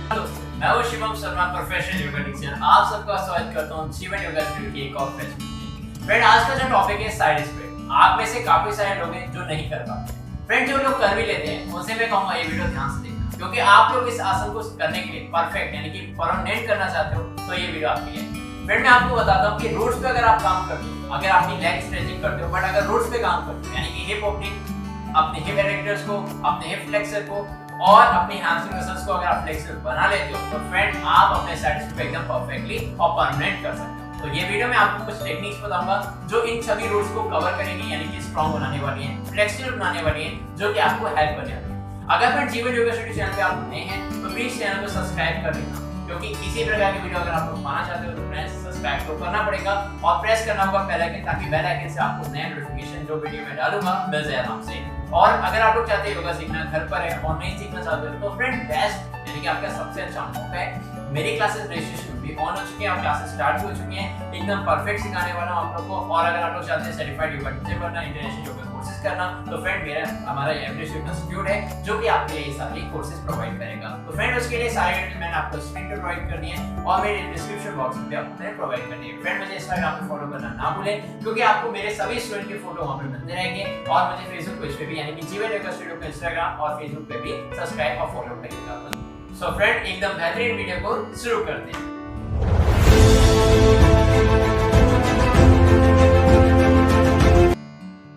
दोस्तों, मैं हूं शिवम शर्मा, प्रोफेशनल योगा टीचर। आप सबका स्वागत करता हूं जीवन योगा स्टूडियो की एक और फ्रेंड, आज का जो टॉपिक है साइड स्प्लिट। आप में से काफी सारे लोग हैं जो नहीं कर पाते। फ्रेंड, जो लोग कर भी लेते हैं उनसे मैं कहूंगा ये वीडियो ध्यान से देखना, क्योंकि आप लोग इस आसन को करने के लिए परफेक्ट यानी कि परमानेंट करना चाहते हो तो ये वीडियो आपके लिए। फ्रेंड, मैं आपको बताता हूं कि रूट्स पे अगर आप काम करते हो, अगर अपनी लेग स्ट्रेचिंग करते हो, बट अगर रूट्स पे काम करते हो यानी कि हिप ओपनिंग, अपने हिप एडक्टर्स को, अपने हिप फ्लेक्सर को और अपनी हैमस्ट्रिंग मसल्स को अगर आप फ्लेक्सिबल बना लेते हो तो फ्रेंड आप अपने साइड स्प्लिट एकदम परफेक्टली और परमानेंट कर सकते हो। तो ये वीडियो में आपको कुछ टेक्निक्स बताऊंगा जो इन सभी रूट्स को कवर करेंगी, यानी कि स्ट्रांग बनाने वाली हैं, फ्लेक्सिबल बनाने वाली हैं, जो कि आपको हेल्प करने वाली है। अगर फ्रेंड जीवन योगा स्टूडियो चैनल पे आप नए हैं तो प्लीज चैनल को सब्सक्राइब कर लेना, क्योंकि इसी प्रकार की वीडियो अगर आप लोग पाना चाहते हो तो फ्रेंड्स सब्सक्राइब तो करना पड़ेगा और प्रेस करना होगा बेल आइकन, ताकि बेल आइकन से आपको नया नोटिफिकेशन जो वीडियो में डालूंगा मिल जाए आराम से। और अगर आप लोग चाहते हैं योगा सीखना, घर पर है और नहीं सीखना चाहते हो तो फ्रेंड बेस्ट यानी कि आपका सबसे अच्छा मौका है। मेरी क्लासेस रजिस्ट्रेशन भी ऑन हो चुकी है और क्लासेस स्टार्ट हो चुकी हैं। एकदम परफेक्ट सिखाने वाला हूं आप लोग को। और अगर आप लोग चाहते हैं सर्टिफाइड योगा टीचर बनना, इंटरनेशनल योगा कोर्सेज करना, तो फ्रेंड हमारा एवरेस्ट योगा इंस्टीट्यूट है जो कि आपके लिए ये सारी कोर्सेज प्रोवाइड करेगा। तो फ्रेंड उसके लिए सारे डिटेल मैंने आपको स्क्रीन पे प्रोवाइड कर दिए हैं और मेरे डिस्क्रिप्शन बॉक्स में आपको मैंने प्रोवाइड कर दिए। फ्रेंड, मुझे इंस्टाग्राम पे फॉलो करना ना भूलें, क्योंकि आपको मेरे सभी स्टूडेंट के फोटो वहां पे मिलते रहेंगे। और मुझे फेसबुक पेज पे भी यानी कि जीवन योगा स्टूडियो पे इंस्टाग्राम और फेसबुक पे भी सब्सक्राइब और फॉलो करिएगा। सो फ्रेंड, एकदम बेहतरीन वीडियो को शुरू करते हैं।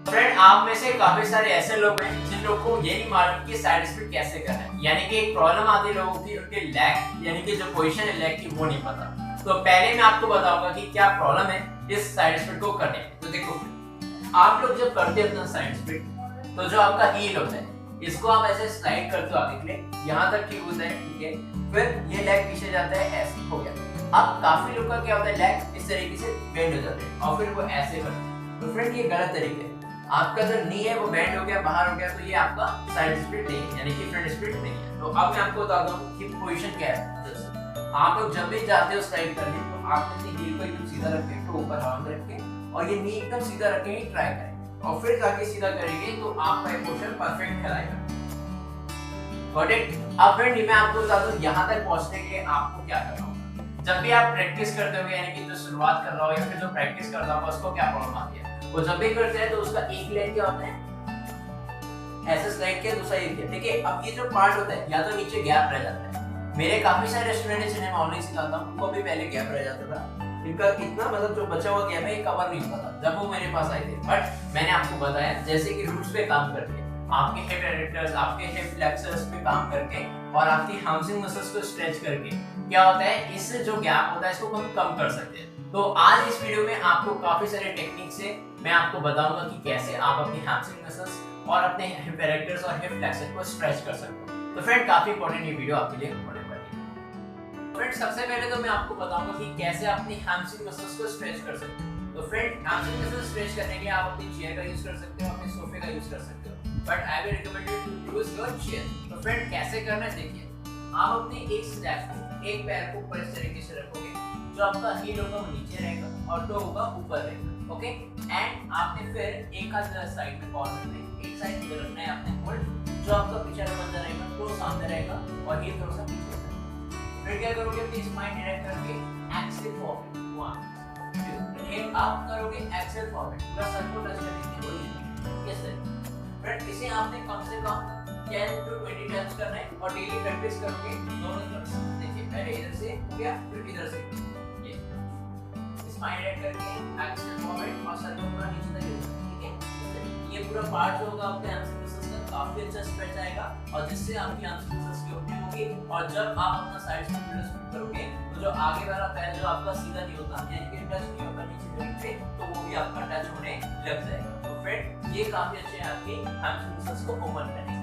फ्रेंड, आप में से काफी सारे ऐसे लोग हैं जिन लोगों को ये नहीं मालूम कि साइड स्प्लिट कैसे करना है, यानी कि एक प्रॉब्लम आती है लोगों की, उनके लेग यानी कि जो पोजीशन है लेग की वो नहीं पता। तो पहले मैं आपको बताऊंगा कि क्या प्रॉब्लम है इस साइड स्प्लिट को करने में। तो देखो, आप लोग जब करते हो साइड स्प्लिट तो जो आपका हील होता है इसको आप ऐसे स्लाइड करते हो आगे के लिए, यहाँ तक ठीक होता है, ठीक है। फिर ये लेग पीछे जाता है, ऐसे हो गया। अब काफी लोगों का क्या होता है, लेग इस तरीके से बेंड हो जाते हैं और फिर वो ऐसे करते हैं। तो फ्रेंड, ये गलत तरीका है। आपका जो नी है वो बेंड हो गया, बाहर हो गया, तो ये आपका साइड स्प्लिट नहीं है, यानी कि फ्रंट स्प्लिट नहीं है। तो अब मैं आपको बताता हूँ कि पोजीशन क्या है। आप लोग जब भी जाते हो स्लाइड करने तो आप अपनी हील को एकदम सीधा रखें, तो ऊपर हवा में रखें और ये नी एकदम सीधा रखेंगे, ट्राई करें और फिर जाके सीधा करेंगे तो आपका ये पोस्चर परफेक्ट कहलाएगा। Got it? अब फ्रेंड, मैं आपको बता दूं यहाँ तक पहुंचने के लिए आपको क्या करना होगा। जब भी आप प्रैक्टिस करते हो, यानी कि जो शुरुआत कर रहा हो या फिर जो प्रैक्टिस करता होगा उसको क्या प्रॉब्लम आती है, वो जब भी करते हैं तो उसका एक लेग क्या होता है, ऐसे स्लाइड किया, दूसरा ये किया, ठीक है। अब ये जो पार्ट होता है या तो नीचे गैप रह जाता है। मेरे काफी सारे स्टूडेंट हैं जिन्हें मैं ऑनलाइन सिखाता हूं, उनको भी पहले गैप रह जाता था। इनका इतना मतलब जो बचा हुआ गैप है ये कवर नहीं होता था जब वो मेरे पास आए थे। बट मैंने आपको बताया जैसे कि रूट्स पे काम करके, आपके हिप एडक्टर्स, आपके हिप फ्लेक्सर्स पे काम करके और आपकी हैमस्ट्रिंग मसल्स को स्ट्रेच करके क्या होता है, इससे जो गैप होता है इसको हम कम कर सकते हैं। तो आज इस वीडियो में आपको काफी सारे टेक्निक से मैं आपको बताऊंगा कि कैसे आप अपनी हैमस्ट्रिंग मसल्स और अपने हिप एडक्टर्स और हिप फ्लेक्सर को स्ट्रेच कर सकते हो। तो फ्रेंड, काफी इंपॉर्टेंट ये वीडियो आपके लिए होने वाली है। फ्रेंड, सबसे पहले तो मैं आपको बताऊंगा कि कैसे अपनी हैमस्ट्रिंग मसल्स को स्ट्रेच कर सकते हो। तो फ्रेंड, हैमस्ट्रिंग मसल्स स्ट्रेच करने के लिए आप अपनी चेयर का यूज कर सकते हो, अपने सोफे का यूज कर सकते हो, but I will recommend you to use your chair. तो फ्रेंड, कैसे करना है देखिए। आप अपने एक स्टेप को, एक पैर को ऊपर इस तरीके से रखोगे, जो आपका हील होगा वो नीचे रहेगा और टो होगा ऊपर रहेगा, ओके। एंड आपने फिर एक हाथ साइड में कॉर्नर में, एक साइड इधर रखना है आपने होल्ड, जो आपका पीछे बंदा रहेगा, टो सामने रहेगा और हील थोड़ा सा पीछे रहेगा। फिर क्या करोगे, अपनी स्पाइन डायरेक्ट करके एक्सेल फॉरवर्ड, 1 2, इनहेल आप करोगे, एक्सेल फॉरवर्ड, पूरा सर को टच करने की कोशिश। Yes sir. फ्रेंड, इसे आपने कम से कम 10 to 20 टाइम्स करना है और डेली प्रैक्टिस करोगे दोनों तरफ से। देखिए, पहले इधर से हो गया, फिर इधर से, ये स्पाइन डायरेक्ट करके एक्सेल फॉरवर्ड और सर को पूरा नीचे तक, ठीक है। ये पूरा पार्ट जो होगा आपके हैमस्ट्रिंग मसल्स का काफी अच्छा स्ट्रेच आएगा और जिससे आपकी हैमस्ट्रिंग मसल्स की ओपनिंग होगी। और जब आप अपना साइड स्प्लिट करोगे तो जो आगे वाला पैर जो आपका सीधा नहीं होता, यानी कि टच नहीं होता नीचे जमीन पे, तो वो भी आपका टच होने लग जाएगा। तो फ्रेंड, ये काफी अच्छे हैं आपकी हैमस्ट्रिंग मसल्स को ओपन करने के।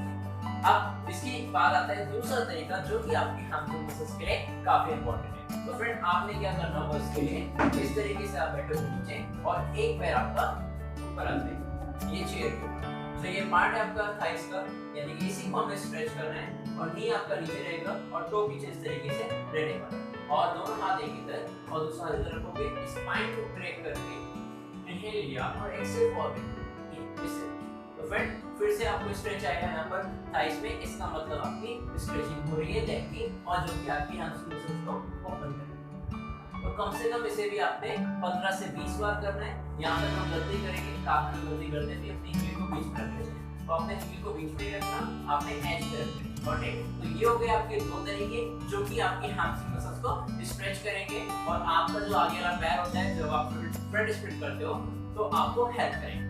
अब इसकी बात आता है दूसरा तरीका जो कि आपकी हैमस्ट्रिंग मसल्स के लिए काफी इंपॉर्टेंट है। तो फ्रेंड, आपने क्या करना होगा इसके लिए, इस तरीके से आप बैठो नीचे और एक पैर आपका ऊपर रख देंगे, ये चेयर के ऊपर। तो ये पार्ट है आपका थाइस का, यानी कि इसी को हमें स्ट्रेच करना है और नी आपका नीचे रहेगा और टो पीछे इस तरीके से रहने वाला। और दोनों हाथ एक इधर और दूसरा इधर रखोगे, स्पाइन को ट्रैक करके इनहेल लिया और एक्सेल फॉरवर्ड, इससे। तो फ्रेंड, फिर से आपको स्ट्रेच आएगा यहाँ पर थाइस में, इसका मतलब आपकी स्ट्रेचिंग हो रही है लेग की, और जो कि आपकी हैमस्ट्रिंग मसल्स को ओपन करेगी। तो कम से कम इसे भी आपने 15 से 20 बार करना है। यहाँ पर हम गलती करेंगे, काफी गलती करते हैं अपनी हील को बीच में रख लेते हैं, तो अपने हील को बीच में ही रखना, आपने एज पे रखना। तो ये हो गए आपके दो तरीके जो कि आपकी हैमस्ट्रिंग मसल्स को स्ट्रेच करेंगे, और आपका जो आगे वाला पैर होता है जब आप फ्रंट स्प्लिट करते हो तो आपको हेल्प करेंगे।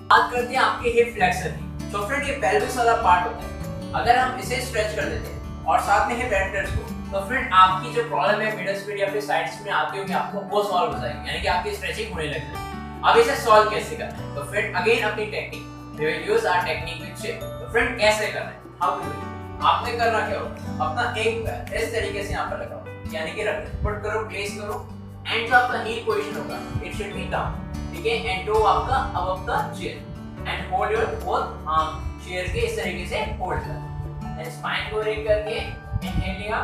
बात करते हैं आपके हिप फ्लेक्सर की। तो फ्रेंड ये पेल्विस वाला पार्ट होता है, अगर हम इसे स्ट्रेच कर देते हैं और साथ में हिप एडेक्टर्स को, तो फ्रेंड आपकी जो प्रॉब्लम है मिडल स्प्लिट या फिर साइड स्प्लिट आती होगी आपको वो सॉल्व हो जाएगी, यानी कि आपकी स्ट्रेचिंग होने लग जाएगी। अब इसे सॉल्व कैसे करना है? तो फ्रेंड अगेन अपनी technique, we will use our technique with shape. तो फ्रेंड कैसे करना है? How to do? आपने करना क्या होगा, अपना एक पैर इस तरीके से यहाँ पर लगाओ, यानी कि रख पुट करो, प्लेस करो, एंड जो आपका हील पोजीशन होगा इट शुड बी डाउन, ठीक है, एंड टो आपका above the chair, and hold your both arm chair के इस तरीके से होल्ड कर, एंड स्पाइन को रेक करके इनहेल लिया,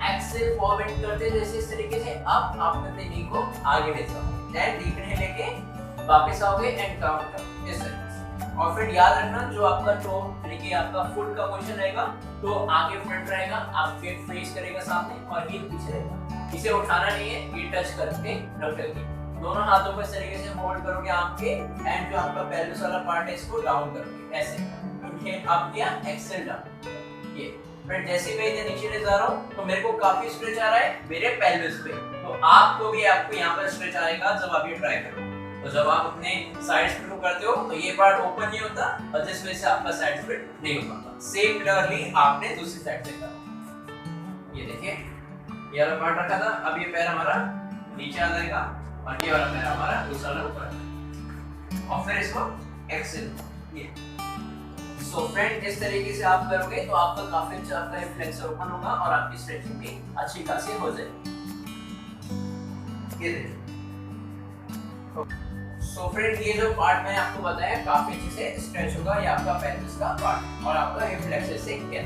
एक्सेल फॉरवर्ड करते जैसे इस तरीके से अब आप अपने नी को आगे ले जाओ, देन डीप इनहेल लेके वापस आओगे एंड काउंट करो इस तरीके से। और फिर याद रखना जो आपका टो यानी कि आपका फुट का पोजीशन रहेगा तो आगे फ्रंट रहेगा, आप फिर फेस करेगा सामने और हील पीछे रहेगा, इसे उठाना नहीं है, ये टच करके रख लोगे। दोनों हाथों को इस तरीके से होल्ड करोगे आपके, एंड जो आपका पेल्विस वाला पार्ट है इसको डाउन करोगे ऐसे, इनहेल अप किया, एक्सेल डाउन। ये फिर जैसे मैं इधर नीचे ले जा रहा हूं तो मेरे को काफी स्ट्रेच आ रहा है मेरे पेल्विस पे, तो आपको भी आपको यहाँ पर स्ट्रेच आएगा जब आप ये ट्राई करोगे। तो जब आप अपने साइड स्प्लिट को करते हो तो ये पार्ट ओपन नहीं होता और जिस वजह से आपका साइड स्प्लिट नहीं हो पाता। सेम सिमिलरली आपने दूसरी साइड से करा, ये देखिए ये वाला पार्ट रखा था, अब ये पैर हमारा नीचे आ जाएगा और ये वाला पैर हमारा दूसरा वाला ऊपर आ जाएगा, और फिर इसको एक्सेल ये। सो फ्रेंड इस तरीके से आप करोगे तो आपका काफी अच्छा आपका हिप फ्लेक्सर ओपन होगा और आपकी स्ट्रेचिंग भी अच्छी खासी हो जाएगी। ये देखिए सो फ्रेंड ये जो पार्ट मैंने आपको बताया काफी अच्छे से स्ट्रेच होगा, ये आपका पेल्विस का पार्ट और आपका हिप फ्लेक्सर से क्या।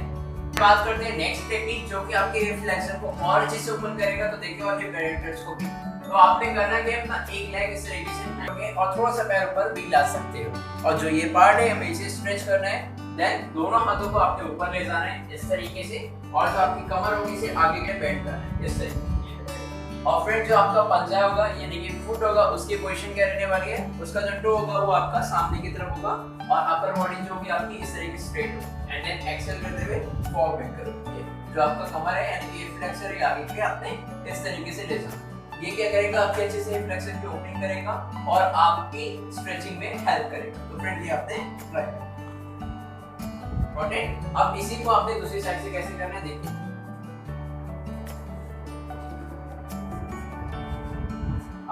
बात करते हैं नेक्स्ट टेक्निक जो कि आपके हिप फ्लेक्सर को और अच्छे से ओपन करेगा। तो देखिए और हिप एडेक्टर्स को भी, तो आपने करना है कि अपना एक लेग इस तरीके से रखोगे और थोड़ा सा पैर ऊपर भी ला सकते हो, और जो ये पार्ट है हमें इसे स्ट्रेच करना है, देन दोनों हाथों को आपने ऊपर ले जाना है इस तरीके से, और जो आपकी कमर होगी इसे आगे के बेंड करना है इस तरीके से। और फिर जो आपका पंजा होगा यानी कि फुट होगा उसकी पोजीशन क्या रहने वाली है, उसका जो टो होगा वो आपका सामने की तरफ होगा और अपर बॉडी जो होगी आपकी इस तरीके से स्ट्रेट होगी, एंड देन एक्सेल करते हुए फॉरवर्ड करोगे। जो आपका कमर है यानी कि फ्लेक्सर है आगे के आपने इस तरीके से ले जाना, ये क्या करेगा आपके अच्छे से फ्लेक्सर की ओपनिंग करेगा और आपकी स्ट्रेचिंग में हेल्प करेगा। तो फ्रेंड ये आपने ट्राई किया। अब इसी को आपने दूसरी साइड से कैसे करना है देखिए।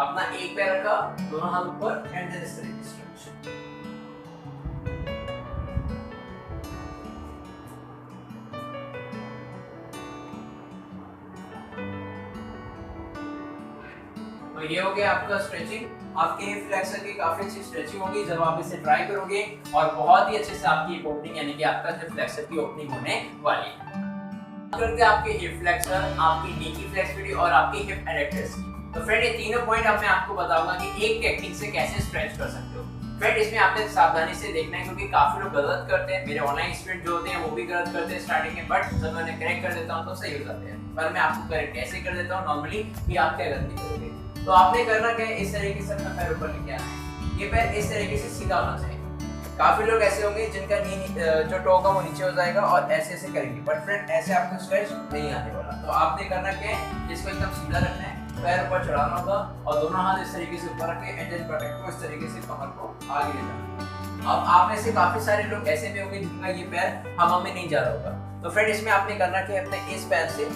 अपना एक पैर रखा, दोनों हाथ ऊपर, एंड देन इस तरीके से स्ट्रेच। तो ये हो गया आपका स्ट्रेचिंग। आपके हिप फ्लेक्सर की काफी अच्छी स्ट्रेचिंग होगी जब आप इसे ट्राई करोगे, और बहुत ही अच्छे से आपकी ओपनिंग यानी कि आपका हिप फ्लेक्सर की ओपनिंग होने वाली है। करते हैं आपके हिप फ्लेक्सर, आपकी नी की फ्लेक्सिबिलिटी और आपकी हिप एडेक्टर्स की। तो फ्रेंड ये तीनों पॉइंट अब मैं आपको बताऊंगा कि एक टेक्निक से कैसे स्ट्रेच कर सकते हो। फ्रेंड इसमें आपने सावधानी से देखना है क्योंकि काफी लोग गलत करते हैं, मेरे ऑनलाइन स्टूडेंट जो होते हैं वो भी गलत करते हैं स्टार्टिंग में, बट जब मैं करेक्ट कर देता हूं तो सही हो जाते हैं। पर मैं आपको करेक्ट कैसे कर देता हूं नॉर्मली कि आप क्या गलती करोगे। तो आपने करना क्या है, इस तरीके से अपना पैर ऊपर लेके आना है, ये पैर इस तरीके से सीधा होना चाहिए। काफी लोग ऐसे होंगे जिनका नी जो टो का वो नीचे हो जाएगा और ऐसे ऐसे करेंगे, बट फ्रेंड ऐसे आपको स्ट्रेच नहीं आने वाला। तो आपने करना क्या है, इसको एकदम सीधा रखना है, पैर ऊपर चढ़ाना होगा और दोनों हाथ इस तरीके से ऊपर रख के एंड देन प्रोटेक्ट को इस तरीके से कमर को आगे ले जाना। अब आप में से काफी सारे लोग ऐसे भी होंगे जिनका ये पैर हवा में नहीं जा रहा होगा। तो फ्रेंड इसमें आपने करना क्या है, अपने इस पैर से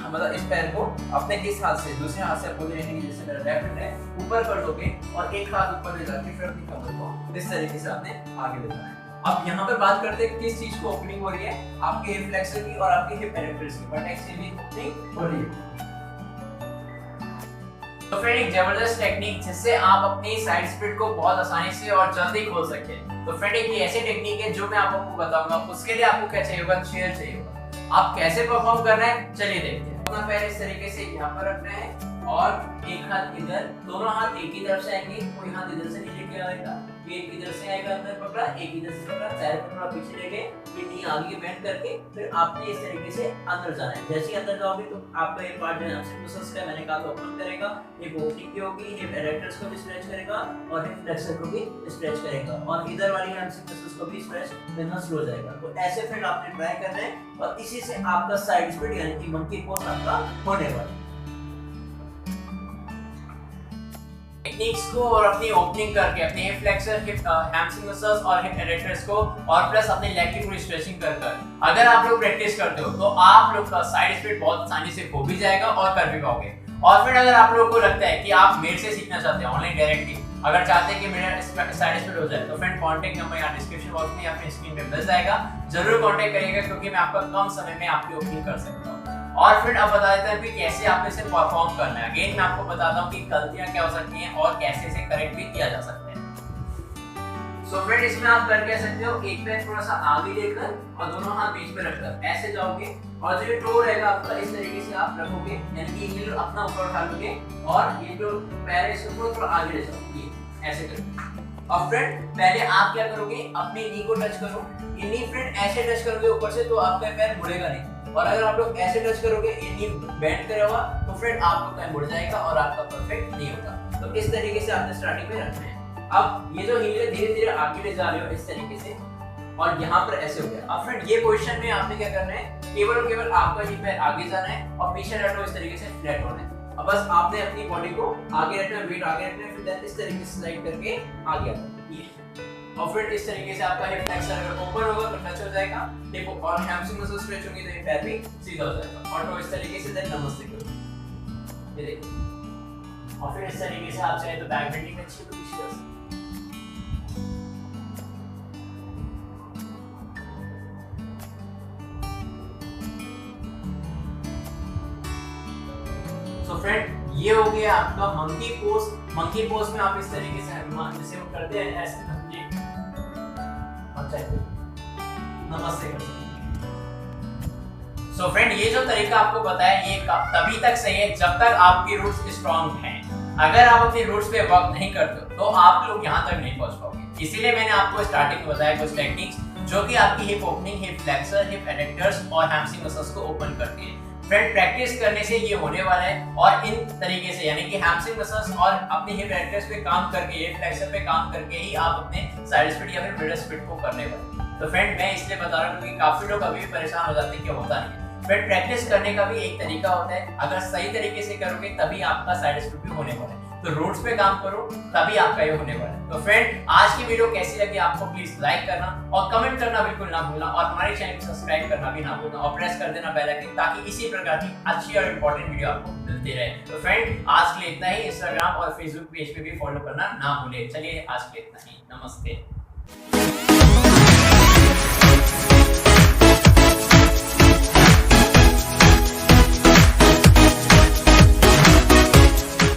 मतलब इस पैर को अपने इस हाथ से दूसरे हाथ से आपको लेने की, जैसे मेरा लेफ्ट है ऊपर कर दोगे और एक हाथ ऊपर ले जाके फिर अपनी कमर को इस तरीके से आपने आगे ले जाना है। अब यहाँ पर बात करते हैं किस चीज को ओपनिंग हो रही है, आपके हिप फ्लेक्सर की और आपके हिप एडेक्टर्स की, बट एक्चुअली ओपनिंग हो रही है। तो फ्रेंड एक जबरदस्त टेक्निक जिससे आप अपनी साइड स्प्लिट को बहुत आसानी से और जल्दी खोल सकते हैं। तो फ्रेंड एक ऐसी टेक्निक है जो मैं आपको बताऊंगा, उसके लिए आपको क्या चाहिए होगा, चेयर चाहिए होगा। आप कैसे परफॉर्म कर रहे हैं चलिए देखते हैं। अपना पैर इस तरीके से यहाँ पर रखना है और एक हाथ इधर, दोनों हाथ एक ही तरफ से आएंगे, कोई हाथ इधर से नहीं लेके आएगा, एक इधर से आएगा अंदर पकड़ा, एक इधर से पकड़ा, पैर को थोड़ा पीछे लेके फिर नी आगे बेंड करके फिर आपने इस तरीके से अंदर जाना है। जैसे ही अंदर जाओगे तो आपका ये पार्ट जो है हैमस्ट्रिंग मसल्स का मैंने कहा तो ओपन करेगा, हिप ओपनिंग भी होगी, हिप एरेक्टर्स को भी स्ट्रेच करेगा और हिप फ्लेक्सर को भी स्ट्रेच करेगा और इधर वाली हैमस्ट्रिंग मसल्स को भी स्ट्रेच करना शुरू हो जाएगा। तो ऐसे फ्रेंड आपने ट्राई करना है और इसी से आपका साइड स्प्लिट यानी कि मंकी पोज आपका होने वाला है। टेक्निक्स को और अपनी ओपनिंग करके अपने hip flexor, hip hamstring muscles और हिप एडेक्टर्स को और प्लस अपने लेग की पूरी स्ट्रेचिंग कर अगर आप लोग प्रैक्टिस करते हो तो आप लोग का साइड स्प्लिट बहुत आसानी से हो भी जाएगा और कर भी पाओगे। और फिर अगर आप लोगों को लगता है कि आप मेरे से सीखना चाहते हैं ऑनलाइन डायरेक्टली, अगर चाहते हैं कि मेरा साइड स्प्लिट हो जाए तो फ्रेंड कांटेक्ट नंबर यहाँ डिस्क्रिप्शन बॉक्स में या फिर स्क्रीन पे मिल जाएगा, जरूर कांटेक्ट करिएगा क्योंकि मैं आपका कम समय में आपकी ओपनिंग कर सकता हूँ। और फिर अब बता देते हैं कि कैसे आपको इसे परफॉर्म करना है। अगेन मैं आपको बताता हूँ कि गलतियां क्या हो सकती हैं और कैसे इसे करेक्ट भी किया जा सकता है। सो फ्रेंड इसमें आप कर क्या सकते हो, एक पैर थोड़ा सा आगे लेकर और दोनों हाथ बीच में रखकर ऐसे जाओगे और जो ये टो रहेगा आपका इस तरीके से आप रखोगे, यानी कि हील अपना ऊपर उठा लोगे और ये जो पैर है इसको थोड़ा आगे ले जाओगे ऐसे करके। और फ्रेंड पहले आप क्या करोगे, अपने नी को टच करो, ये नी फ्रेंड ऐसे टच करोगे ऊपर से तो आपका पैर मुड़ेगा नहीं, और अगर आप लोग ऐसे टच करोगे नी बेंड करा हुआ तो फ्रेंड आपका पैर मुड़ जाएगा और आपका परफेक्ट नहीं होगा। तो इस तरीके से आपने स्टार्टिंग में रखना है। अब ये जो हील है धीरे धीरे आगे ले जा रहे हो इस तरीके से और यहाँ पर ऐसे हो गया। अब फ्रेंड ये पोजीशन में आपने क्या करना है, केवल और केवल आपका ही पैर आगे जाना है और पीछे रखो इस तरीके से फ्लैट होना है। अब बस आपने अपनी बॉडी को आगे रखना है, वेट आगे रखना है, फिर इस तरीके से स्लाइड करके आगे आना है। और फिर इस तरीके से आपका हिप फ्लेक्सर अगर ओपन होगा तो टच हो जाएगा, हिप और हैमस्ट्रिंग मसल स्ट्रेच होंगे तो ये पैर भी सीधा हो जाएगा। और तो इस तरीके से देन नमस्ते करो, ये देखिए। और फिर इस तरीके से आप चाहे तो बैक बेंडिंग अच्छी तो पीछे जा सकते हैं। तो फ्रेंड ये हो गया आपका मंकी पोज। मंकी पोज में आप इस तरीके से जैसे वो करते हैं ऐसे नमस्ते करते हैं। सो फ्रेंड ये जो तरीका आपको बताया ये तभी तक सही है जब तक आपकी रूट्स स्ट्रांग हैं। अगर आप अपनी रूट्स पे वर्क नहीं करते तो आप लोग यहाँ तक नहीं पहुंच पाओगे। इसीलिए मैंने आपको स्टार्टिंग में बताया कुछ टेक्निक्स जो कि आपकी hip opening, hip flexor, hip adductors और हैमस्ट्रिंग मसल्स को ओपन करती है। फ्रेंड प्रैक्टिस करने से ये होने वाला है और इन तरीके से यानी कि हैमस्ट्रिंग मसल्स और अपने हिप एडेक्टर्स पे काम करके, हिप फ्लेक्सर पे काम करके ही आप अपने साइड स्प्लिट या फिर मिडल स्प्लिट को करने वाले। तो फ्रेंड मैं इसलिए बता रहा हूँ क्योंकि काफी लोग अभी भी परेशान हो जाते हैं कि होता नहीं है। फ्रेंड प्रैक्टिस करने का भी एक तरीका होता है, अगर सही तरीके से करोगे तभी आपका साइड स्प्लिट भी होने वाला है। तो रूट्स पे काम करो तभी आपका ये होने वाला है। तो फ्रेंड आज की वीडियो कैसी लगी आपको प्लीज लाइक करना और कमेंट करना बिल्कुल ना भूलना और हमारे चैनल को सब्सक्राइब करना भी ना भूलना और प्रेस कर देना बेल आइकन ताकि इसी प्रकार की अच्छी और इंपॉर्टेंट वीडियो आपको मिलती रहे। तो फ्रेंड आज के लिए इतना ही। इंस्टाग्राम और फेसबुक पेज पे भी फॉलो करना ना भूले। चलिए आज के लिए इतना ही, नमस्ते।